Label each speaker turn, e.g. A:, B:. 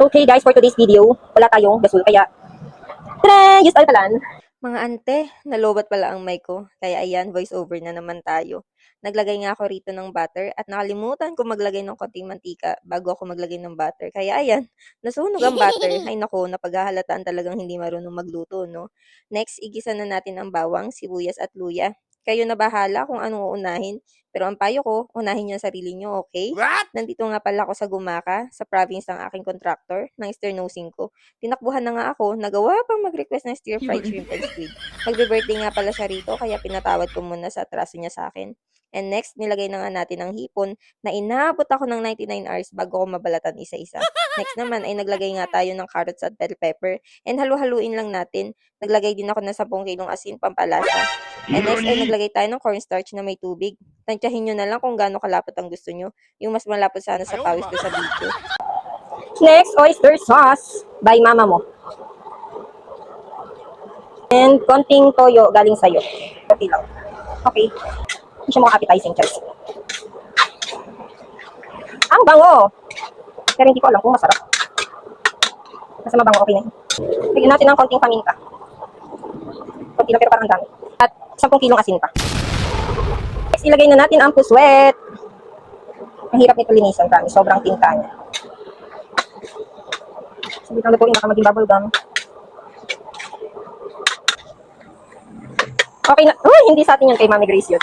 A: Okay guys, for today's video, wala tayong gasol kaya tara, use alkalan.
B: Mga ante, nalobat pala ang mic ko. Kaya ayan, voice over na naman tayo. Naglagay nga ako rito ng butter at nakalimutan ko maglagay ng konting mantika bago ako maglagay ng butter. Kaya ayan, nasunog ang butter. Ay nako, napaghahalataan talagang hindi marunong magluto, no? Next, igisa na natin ang bawang, sibuyas at luya. Kayo na bahala kung anong uunahin. Pero ang payo ko, unahin niyo ang sarili niyo, okay?
C: What?
B: Nandito nga pala ako sa Gumaka, sa province ng aking contractor, ng sternosing ko. Tinakbuhan na nga ako, nagawa pang mag-request ng stir-fried shrimp and squid. Magbe-birthday nga pala siya rito, kaya pinatawad ko muna sa atraso niya sa akin. And next, nilagay na nga natin ang hipon na inabot ako ng 99 hours bago ko mabalatan isa-isa. Next naman ay naglagay nga tayo ng carrots at bell pepper and halu-haluin lang natin. Naglagay din ako ng 10 kilong asin pampalasa. And next ay naglagay tayo ng cornstarch na may tubig. Tansyahin nyo na lang kung gaano kalapot ang gusto nyo. Yung mas malapot sana sa pawis ko sa video.
A: Next, oyster sauce by mama mo. And konting toyo galing sa'yo. Okay lang. Okay. Hindi siya mga appetizing choice. Ang bango! Pero hindi ko alam kung masarap. Basta mabango, okay na yun. Bigyan natin ng konting paminta. Konti lang pero parang ang dami. At 10 kilong asin pa. Next, ilagay na natin ang puswet. Ang hirap nito linisan, kami. Sobrang tinta niya. Sabit lang lutuin, baka maging bubble gum. Okay na. Uy, hindi sa atin yun kay Mami Grace yun.